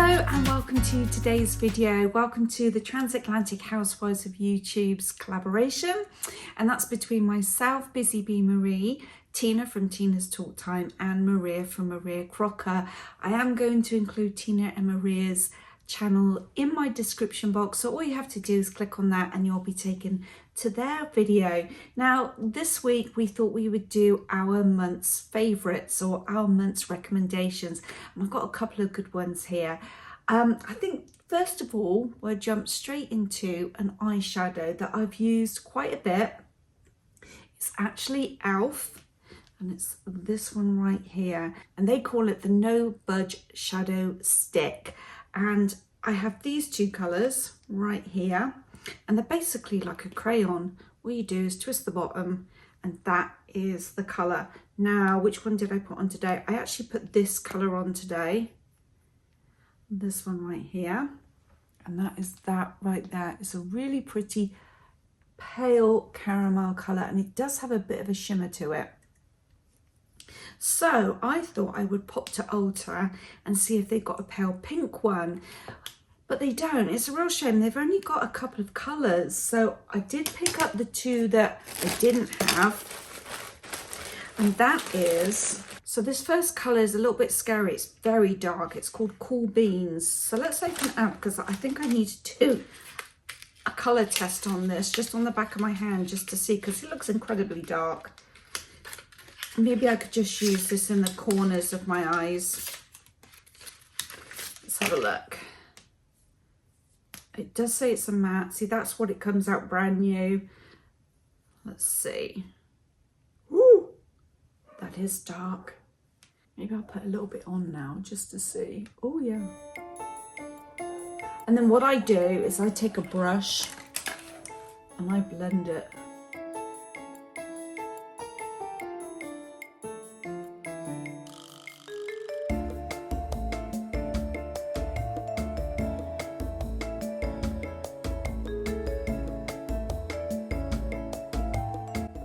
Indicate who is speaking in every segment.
Speaker 1: Hello and welcome to today's video. Welcome to the Transatlantic Housewives of YouTube's collaboration, and that's between myself, Busy Bee Marie, Tina from Tina's Talk Time, and Maria from Maria Crocker. I am going to include Tina and Maria's channel in my description box, so all you have to do is click on that and you'll be taken to their video. Now this week we thought we would do our month's favorites or our month's recommendations, and I've got a couple of good ones here. I think first of all we'll jump straight into an eyeshadow that I've used quite a bit. It's actually e.l.f. and it's this one right here, and they call it the No Budge Shadow Stick. And I have these two colours right here, and they're basically like a crayon. All you do is twist the bottom and that is the colour. Now, which one did I put on today? I actually put this colour on today. This one right here. And that is that right there. It's a really pretty pale caramel colour, and it does have a bit of a shimmer to it. So I thought I would pop to Ulta and see if they've got a pale pink one, but they don't. It's a real shame. They've only got a couple of colours. So I did pick up the two that I didn't have. And that is, so this first colour is a little bit scary. It's very dark. It's called Cool Beans. So let's open it up because I think I need to do a colour test on this, just on the back of my hand, just to see, because it looks incredibly dark. Maybe I could just use this in the corners of my eyes. Let's have a look. It does say it's a matte. See, that's what it comes out brand new. Let's see. Woo! That is dark. Maybe I'll put a little bit on now just to see. Oh, yeah. And then what I do is I take a brush and I blend it.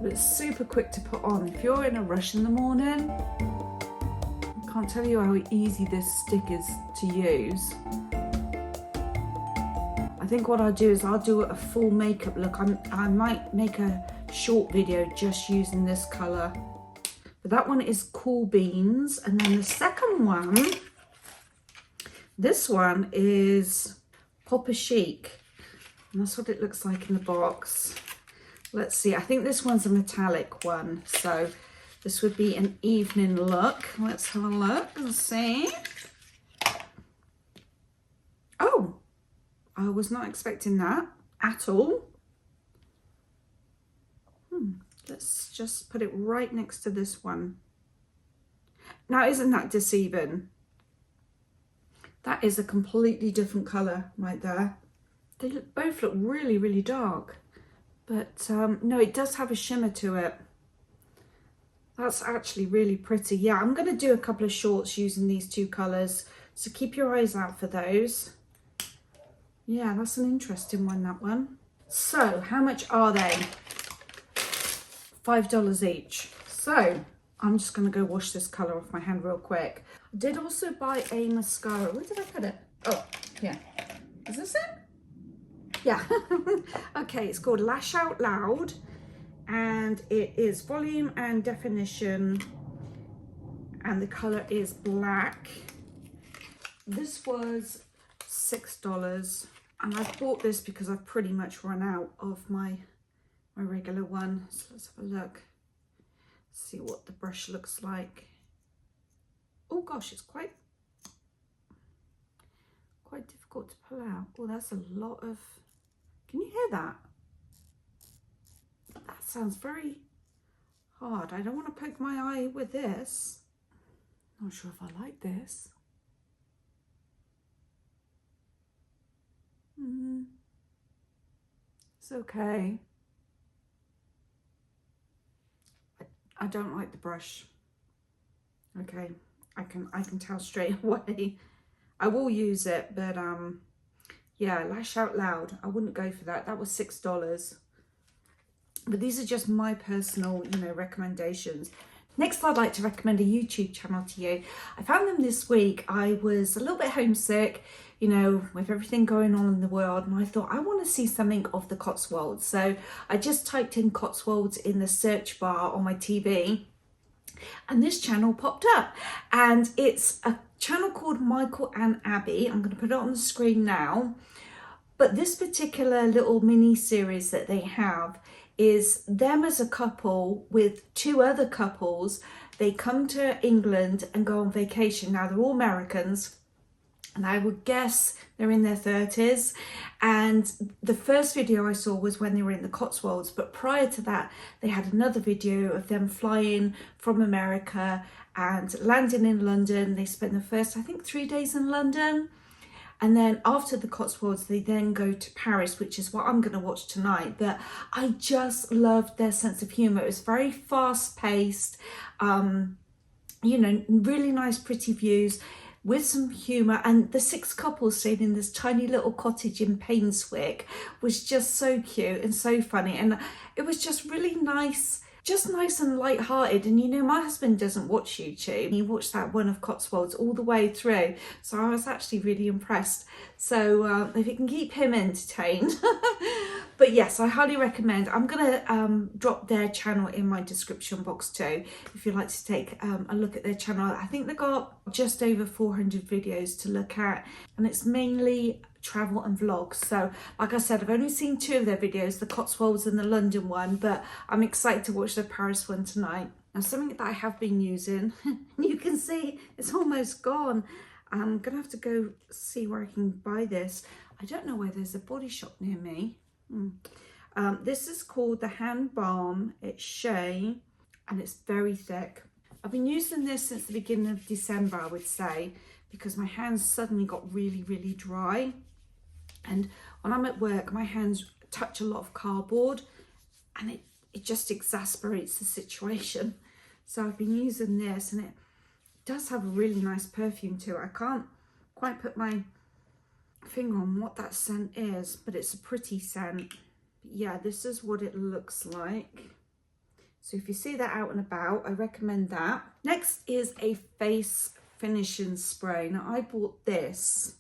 Speaker 1: It's super quick to put on. If you're in a rush in the morning, I can't tell you how easy this stick is to use. I think what I'll do is I'll do a full makeup look. I might make a short video just using this colour. But that one is Cool Beans. And then the second one, this one is Pop a Chic. And that's what it looks like in the box. Let's see, I think this one's a metallic one, so this would be an evening look. Let's have a look and see. Oh, I was not expecting that at all. Let's just put it right next to this one. Now, isn't that deceiving? That is a completely different colour right there. They both look really, really dark. But no, it does have a shimmer to it. That's actually really pretty. Yeah, I'm going to do a couple of shorts using these two colours, so keep your eyes out for those. Yeah, that's an interesting one, that one. So, how much are they? $5 each. So, I'm just going to go wash this colour off my hand real quick. I did also buy a mascara. Where did I put it? Oh, yeah. Is this it? Yeah. Okay, it's called Lash Out Loud, and it is volume and definition, and the color is black. This was $6, and I bought this because I've pretty much run out of my regular one. So let's have a look, see what the brush looks like. Oh gosh, it's quite difficult to pull out. Oh, that's a lot of, can you hear that? That sounds very hard. I don't want to poke my eye with this. Not sure if I like this. It's okay. I don't like the brush. Okay, I can tell straight away. I will use it, but yeah, Lash Out Loud, I wouldn't go for that. That was $6. But these are just my personal, recommendations. Next, I'd like to recommend a YouTube channel to you. I found them this week. I was a little bit homesick, you know, with everything going on in the world, and I thought I want to see something of the Cotswolds. So I just typed in Cotswolds in the search bar on my TV, and this channel popped up, and it's a channel called Michael and Abby. I'm going to put it on the screen now. But this particular little mini series that they have is them as a couple with two other couples. They come to England and go on vacation. Now, they're all Americans, and I would guess they're in their 30s. And the first video I saw was when they were in the Cotswolds, but prior to that, they had another video of them flying from America and landing in London. They spent the first, I think, 3 days in London. And then after the Cotswolds, they then go to Paris, which is what I'm going to watch tonight. But I just loved their sense of humour. It was very fast paced, you know, really nice, pretty views with some humour. And the 6 couples stayed in this tiny little cottage in Painswick was just so cute and so funny. And it was just really nice. Just nice and light-hearted. And you know, my husband doesn't watch YouTube. He watched that one of Cotswolds all the way through, so I was actually really impressed. So if you can keep him entertained. But yes, I highly recommend. I'm gonna drop their channel in my description box too, if you'd like to take a look at their channel. I think they've got just over 400 videos to look at, and it's mainly travel and vlogs. So like I said, I've only seen 2 of their videos, the Cotswolds and the London one, but I'm excited to watch the Paris one tonight. Now, something that I have been using, you can see it's almost gone. I'm gonna have to go see where I can buy this. I don't know where there's a body shop near me. This is called the Hand Balm. It's Shea, and it's very thick. I've been using this since the beginning of December, I would say, because my hands suddenly got really, really dry. And when I'm at work, my hands touch a lot of cardboard, and it just exasperates the situation. So I've been using this, and it does have a really nice perfume to it. I can't quite put my finger on what that scent is, but it's a pretty scent. But yeah, this is what it looks like. So if you see that out and about, I recommend that. Next is a face finishing spray. Now, I bought this,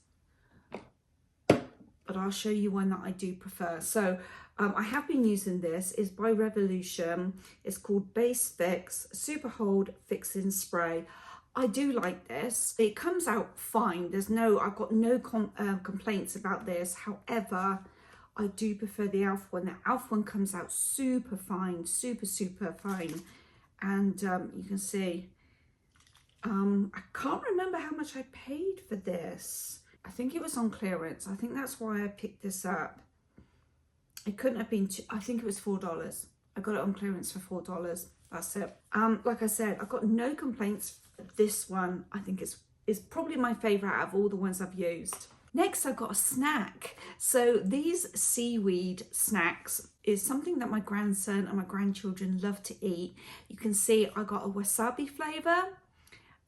Speaker 1: but I'll show you one that I do prefer. So I have been using this. It's by Revolution. It's called Base Fix Super Hold Fixing Spray. I do like this. It comes out fine. I've got no complaints about this. However, I do prefer the e.l.f. one. The e.l.f. one comes out super fine, super fine. And you can see, I can't remember how much I paid for this. I think it was on clearance. I think that's why I picked this up. It couldn't have been, I think it was $4. I got it on clearance for $4. That's it. Like I said, I've got no complaints. This one, I think is probably my favorite out of all the ones I've used. Next, I've got a snack. So these seaweed snacks is something that my grandson and my grandchildren love to eat. You can see I got a wasabi flavor,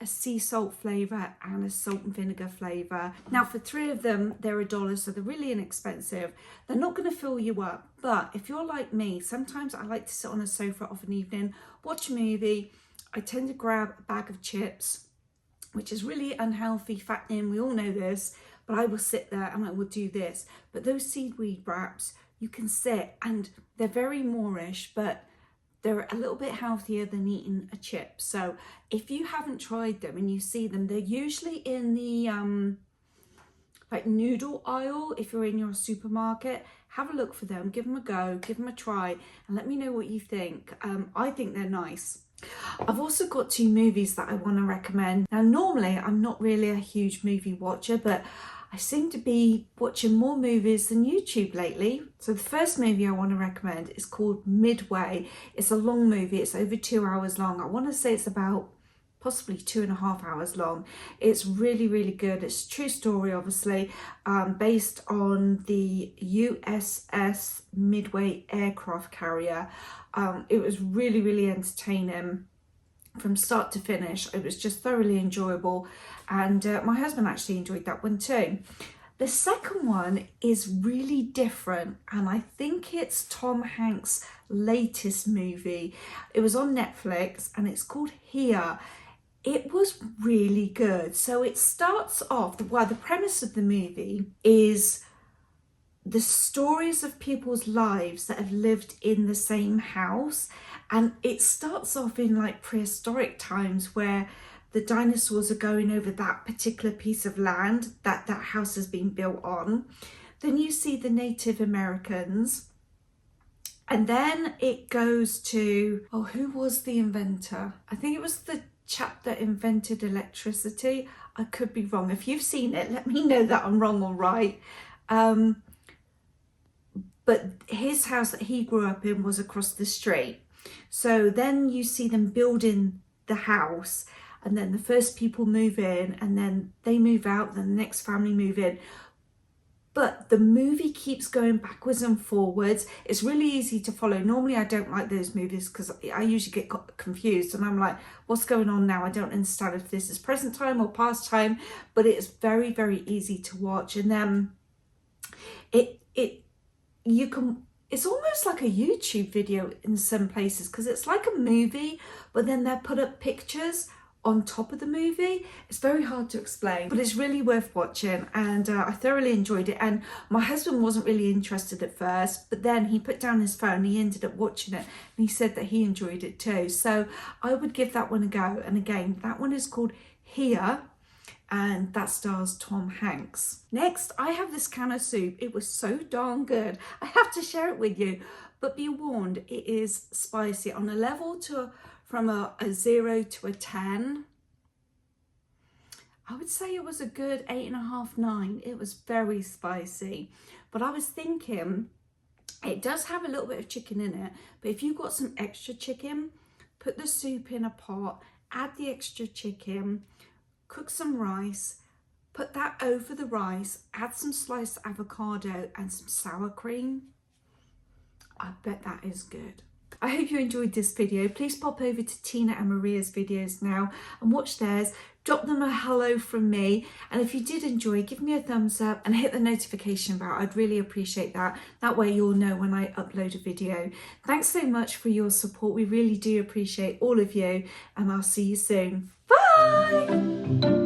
Speaker 1: a sea salt flavour, and a salt and vinegar flavour. Now, for 3 of them, they're $1, so they're really inexpensive. They're not going to fill you up, but if you're like me, sometimes I like to sit on a sofa of an evening, watch a movie. I tend to grab a bag of chips, which is really unhealthy, fattening, we all know this, but I will sit there and I will do this. But those seaweed wraps, you can sit, and they're very moreish, but they're a little bit healthier than eating a chip. So if you haven't tried them and you see them, they're usually in the like noodle aisle. If you're in your supermarket, have a look for them, give them a go, give them a try, and let me know what you think. I think they're nice. I've also got 2 movies that I want to recommend. Now, normally I'm not really a huge movie watcher, but I seem to be watching more movies than YouTube lately. So the first movie I want to recommend is called Midway. It's a long movie. It's over 2 hours long. I want to say it's about possibly 2.5 hours long. It's really, really good. It's a true story, obviously, based on the USS Midway aircraft carrier. It was really, really entertaining from start to finish. It was just thoroughly enjoyable, and my husband actually enjoyed that one too. The second one is really different, and I think it's Tom Hanks' latest movie. It was on Netflix and it's called Here. It was really good. So it starts off, well, the premise of the movie is the stories of people's lives that have lived in the same house. And it starts off in like prehistoric times where the dinosaurs are going over that particular piece of land that that house has been built on. Then you see the Native Americans. And then it goes to, oh, who was the inventor? I think it was the chap that invented electricity. I could be wrong. If you've seen it, let me know that I'm wrong or right. But his house that he grew up in was across the street. So then you see them building the house, and then the first people move in, and then they move out, then the next family move in. But the movie keeps going backwards and forwards. It's really easy to follow. Normally I don't like those movies because I usually get confused and I'm like, what's going on now? I don't understand if this is present time or past time, but it is very, very easy to watch. And then it's almost like a YouTube video in some places, because it's like a movie, but then they put up pictures on top of the movie. It's very hard to explain, but it's really worth watching, and I thoroughly enjoyed it. And my husband wasn't really interested at first, but then he put down his phone, he ended up watching it, and he said that he enjoyed it too. So I would give that one a go. And again, that one is called Here, and that stars Tom Hanks. Next, I have this can of soup. It was so darn good. I have to share it with you, but be warned, it is spicy. On a level from a 0 to a 10, I would say it was a good 8.5, 9. It was very spicy, but I was thinking it does have a little bit of chicken in it, but if you've got some extra chicken, put the soup in a pot, add the extra chicken, cook some rice, put that over the rice, add some sliced avocado and some sour cream. I bet that is good. I hope you enjoyed this video. Please pop over to Tina and Maria's videos now and watch theirs. Drop them a hello from me. And if you did enjoy, give me a thumbs up and hit the notification bell. I'd really appreciate that. That way you'll know when I upload a video. Thanks so much for your support. We really do appreciate all of you, and I'll see you soon. Bye!